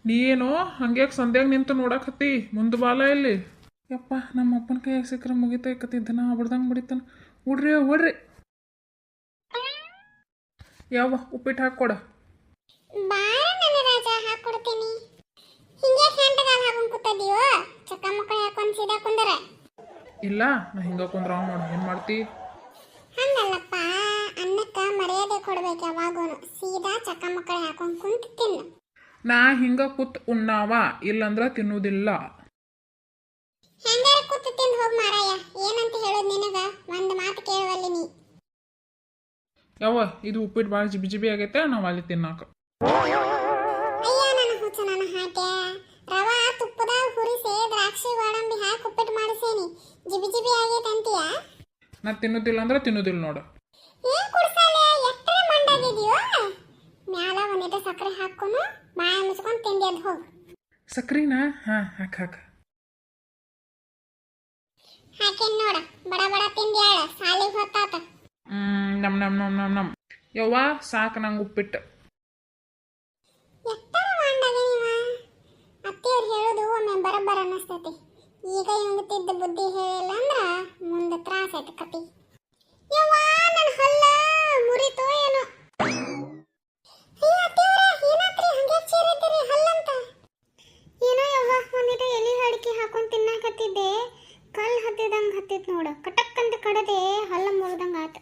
ನೀನು ಹಂಗ್ಯಾಕೆ ಸಂಧ್ಯಾಗ ನಿಂತು ನೋಡಕತ್ತಿ ಮುಂದೆ ಬಾಲ ಇಲ್ಲಿ ಯಪ್ಪ ನಮ್ಮ ಅಪ್ಪನ ಕೈಯಾಗ ಸಿಕ್ಕರೆ ಮುಗಿತಾ ಇಕ್ಕತ್ತಿದ್ದನ ಬಡ್ದಂಗೆ ಬಡಿತಾನ ಹುಡ್ರಿ ಹುಡ್ರಿ ಯಾವ ಉಪ್ಪಿಟ್ಟು ಹಾಕ್ಕೊಡ ಬಾರ ನನ್ನ ರಾಜ ಹಾಕೊಡ್ತೀನಿ ಹಿಂಗೆ ಹ್ಯಾಂಟಗಾಲ ಹಾಕೊಂಡ್ ಕೂತದಿಯೋ ಚಕ್ಕ ಮಕ್ಕಳ ಹಾಕೊಂಡ್ ಸೀದಾ ಕುಂದರ ಇಲ್ಲ ನಾ ಹಿಂಗ ಕುಂದ್ರ ನೋಡು ಏನು ಮಾಡ್ತಿ ಹಂಗಲ್ಲಪ್ಪ ಅನ್ನಕ್ಕ ಮರ್ಯಾದೆ ಕೊಡ್ಬೇಕು ಯಾವಾಗೂನು ಸೀದಾ ಚಕ್ಕ ಮಕ್ಕಳ ಹಾಕೊಂಡ್ ಕುಂತ ತಿನ್ನು ನಾ ಹಿಂಗ ಕೂತ್ ಉಣ್ಣಾವ ಇಲ್ಲಂದ್ರ ತಿನ್ನುವುದಿಲ್ಲ ಹೆಂಗಾರ ಕೂತು ತಿಂದು ಹೋಗ್ ಮಾರಾಯ ಏನಂತ ಹೇಳೋದು ನಿನಗ ಒಂದು ಮಾತು ಕೇಳುವಲ್ಲಿ ನೀ ಯಾವ ಇದು ಉಪ್ಪಿಟ್ಟು ಭಾಳ ಜಿಬಿ ಜಿಬಿ ಆಗೈತೆ ನಾವು ಅಲ್ಲಿ ತಿನ್ನಾಕ ಅಯ್ಯ ನನ್ನ ಹುಚ್ಚ ನನ್ನ ಹಾಟೆ ರವಾ ತುಪ್ಪದಾಗ ಹುರಿಸಿ ದ್ರಾಕ್ಷಿ ಗೋಡಂಬಿ ಹಾಕಿ ಉಪ್ಪಿಟ್ಟು ಮಾಡಿಸೇನಿ ಜಿಬಿ ಜಿಬಿ ಆಗೈತೆ ಅಂತೀಯ ನಾ ತಿನ್ನುದಿಲ್ಲ ಅಂದ್ರೆ ತಿನ್ನುದಿಲ್ಲ ನೋಡು ಏನ್ ಕುಡ್ಸಾಲೆ ಎಷ್ಟರ ಮಂಡಾಗಿದೆಯೋ ಮ್ಯಾಲ ಒಂದಿಟ ಸಕ್ಕರೆ ಹಾಕೊಂಡು ಬಾಯ ಮುಚ್ಕೊಂಡು ತಿಂದೇದ್ ಹೋಗು ಸಕ್ರಿನಾ ಹಾಂ ಹಾಕ್ ಹಾಕೇನ್ ನೋಡ ಬಡ ಬಡ ತಿಂದ್ಯಾಳ ಸಾಲಿಗೆ ಹೊತ್ತಾತ ನಮ್ ನಮ್ ನಮ್ ನಮ್ ನಮ್ ಯವ್ವ ಸಾಕು ನಂಗೆ ಉಪ್ಪಿಟ್ಟು ಎಷ್ಟರ ಮಂಡಾಗ ನೀವ ಅತ್ತೆಯವ್ರು ಹೇಳೋದು ಒಮ್ಮೆ ಬರಬ್ಬರ ಅನ್ನಿಸ್ತೈತಿ ಈಗ ಇವಂಗ ತಿದ್ದ ಬುದ್ಧಿ ಹೇಳಿಲ್ಲ ಅಂದ್ರ ಮುಂದೆ ತ್ರಾಸ ಐತಿ ಕತಿ ಯವ್ವಾ ನನ್ನ ಹಲ್ಲ ಮುರಿತೋ ಏನೋ ಅಯ್ಯ ಅತ್ತೆಯವ್ರ ಏನಾತ್ರಿ ಹಂಗೆ ಚೀರಿದ್ದೀರಿ ಹಲ್ಲಂತ ಏನೋ ಯವ್ವ ಒಂದಿಟ ಎಲಿ ಅಡಿಕೆ ಹಾಕೊಂಡು ತಿನ್ನಾಕತ್ತಿದ್ದೆ ಕಲ್ ಹತ್ತಿದಂಗ ಹತ್ತಿತ್ ನೋಡ ಕಟಕ್ ಅಂತ ಕಡದೆ ಹಲ್ಲ ಮುರಿದಂಗ ಆತ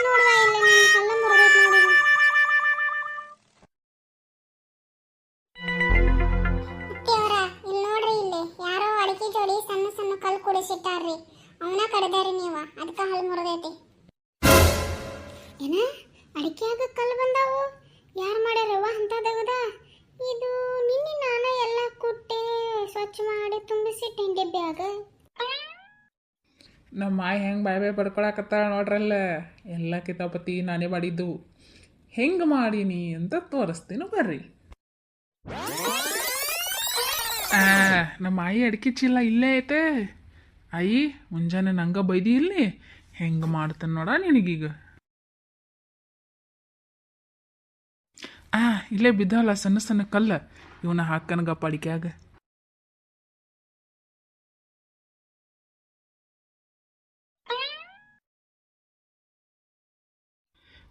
ನೋಡ್ವಾ ಇಲ್ಲ ನನ್ನ ಹಲ್ಲ ಮುರಿದೈತ್ ನೋಡಿ ಅತ್ತೆಯವರ ಇಲ್ಲಿ ನೋಡ್ರಿ ಇಲ್ಲಿ ಯಾರೋ ಅಡಿಕೆ ಜೋಡಿ ಸಣ್ಣ ಸಣ್ಣ ಕಲ್ ಕುಡಿಸಿಟ್ಟಾರ್ರಿ ಅವನ ಕಡದಾರಿ ನೀವ ಅದಕ್ಕ ಹಲ್ ಮುರಿದೈತಿ ಏನ ಅಡಿಕೆಯಾಗ ಕಲ್ ಬಂದಾವು ಯಾರು ಮಾಡ್ಯಾರವ್ವ ಅಂತದಗದ ಇದು ನಿನ್ನೆ ನಾನ ಎಲ್ಲ ಕುಟ್ಟೆ ಸ್ವಚ್ಛ ಮಾಡಿ ತುಂಬಿಸಿಟ್ಟೇನ್ ಡೆಬ್ಬ್ಯಾಗ ನಮ್ಮ ಮಾಯಿ ಹೆಂಗೆ ಬಾಯ್ ಪಡ್ಕೊಳಕತ್ತಾಳ ನೋಡ್ರಲ್ಲ ಎಲ್ಲ ಕಿತಾಪತಿ ನಾನೇ ಮಾಡಿದ್ದು ಹೆಂಗೆ ಮಾಡೀನಿ ಅಂತ ತೋರಿಸ್ತೀನಿ ಬರ್ರಿ ನಮ್ಮ ಮಾಯಿ ಅಡಿಕೆ ಚೀಲ ಇಲ್ಲೇ ಐತೆ ಅಯ್ಯಿ ಮುಂಜಾನೆ ನಂಗೆ ಬೈದಿ ಇಲ್ಲಿ ಹೆಂಗೆ ಮಾಡ್ತಾನೆ ನೋಡ ನಿನಗೀಗ ಇಲ್ಲೇ ಬಿದ್ದಲ್ಲ ಸಣ್ಣ ಸಣ್ಣ ಕಲ್ಲ ಇವನ ಹಾಕನಗಪ್ಪ ಅಡಿಕೆಯಾಗ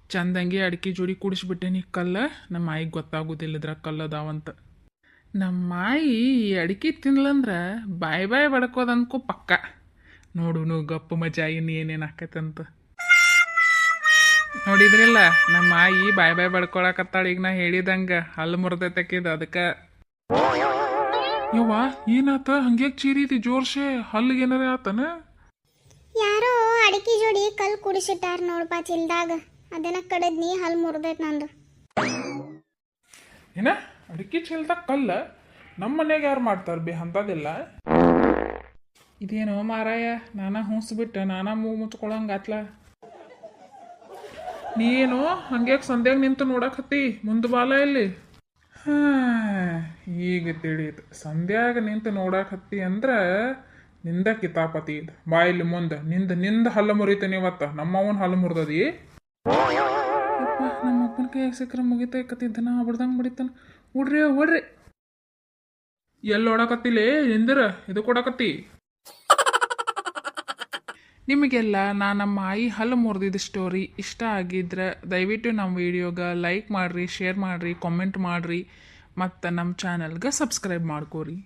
ಚಂದಂಗೆ ಅಡಿಕೆ ಜೋಡಿ ಕೂಡಿಸ್ಬಿಟ್ಟೇನಿ ಕಲ್ಲ ನಮ್ಮ ಮಾಯಿಗೆ ಗೊತ್ತಾಗೋದಿಲ್ಲ ಇದ್ರ ಕಲ್ಲದಾವಂತ ನಮ್ಮ ಮಾಯಿ ಈ ಅಡಿಕೆ ತಿನ್ಲಂದ್ರೆ ಬಾಯ್ ಬಡ್ಕೋದು ಅನ್ಕೋ ಪಕ್ಕ ನೋಡು ಗಪ್ಪು ಮಜಾ ಇನ್ನು ಏನೇನು ಆಕೈತಂತ ನೋಡಿದ್ರಿಲ್ಲ ನಮ್ಮ ಮಾಯಿ ಬಾಯ್ ಬಡ್ಕೊಳಕತ್ತಾಳ ಈಗ ನಾ ಹೇಳಿದಂಗೆ ಹಲ್ಲು ಮುರಿದೈತಕ್ಕಿದ ಅದಕ್ಕೆ ಯವ್ವ ಏನಾತ ಹಂಗ್ಯಾಕೆ ಚೀರಿದಿ ಜೋರ್ಸೆ ಹಲ್ಲಿಗೆ ಏನಾರ ಆತನ ಯಾರೋ ಅಡಿಕೆ ಜೋಡಿ ಕಲ್ ಕುಡಿಸಿಟ್ಟಾರ ನೋಡಪ್ಪ ಚಿಲ್ದಾಗ ಅದನ್ನ ಕಡದ್ನಿ ಹಲ್ ಮುರಿದೈತ್ ನಂದು ಏನ ಅಡಿಕೆ ಚೀಲ್ದಾಗ ಕಲ್ಲ ನಮ್ಮ ಮನೆಗೆ ಯಾರು ಮಾಡ್ತಾರ ಬಿ ಅಂತದಿಲ್ಲ ಇದೇನೋ ಮಾರಾಯ ನಾನಾ ಹೂಸ್ಬಿಟ್ಟು ನಾನಾ ಮೂಗು ಮುಚ್ಕೊಳಂಗಾತ್ಲ ನೀನು ಹಂಗ್ಯಾಕೆ ಸಂಧ್ಯಾಗ ನಿಂತು ನೋಡಕತ್ತಿ ಮುಂದೆ ಬಾಲ ಇಲ್ಲಿ ಈಗ ತಿಳಿಯುತ್ತೆ ಸಂಧ್ಯಾಗ ನಿಂತು ನೋಡಕತ್ತಿ ಅಂದ್ರೆ ನಿಂದ ಕಿತಾಪತಿ ಇದು ಬಾಯಲ್ಲಿ ಮುಂದೆ ನಿಂದ ಹಲ್ಲು ಮುರಿತಾನೆ ಇವತ್ತ ನಮ್ಮವನ್ ಹಲ್ಲು ಮುರಿದದಿ ನಮ್ಮ ಅಪ್ಪನ ಕೈಯಾಗ ಸಿಕ್ಕರೆ ಮುಗಿತಾ ಇಕ್ಕತ್ತಿದ್ದನ ಬಡ್ದಂಗೆ ಬಡಿತಾನ ಹುಡ್ರಿ ಎಲ್ಲಿ ಓಡಕತ್ತಿಲಿ ಎಂದಿರ ಇದು ಕೊಡಕತ್ತಿ ನಿಮಗೆಲ್ಲ ನಮ್ಮ ಆಯಿ ಹಲ್ಲು ಮುರಿದಿದ್ದ ಸ್ಟೋರಿ ಇಷ್ಟ ಆಗಿದ್ರೆ ದಯವಿಟ್ಟು ನಮ್ಮ ವಿಡಿಯೋಗೆ ಲೈಕ್ ಮಾಡಿರಿ ಶೇರ್ ಮಾಡಿರಿ ಕಾಮೆಂಟ್ ಮಾಡಿರಿ ಮತ್ತು ನಮ್ಮ ಚಾನಲ್ಗೆ ಸಬ್ಸ್ಕ್ರೈಬ್ ಮಾಡ್ಕೋರಿ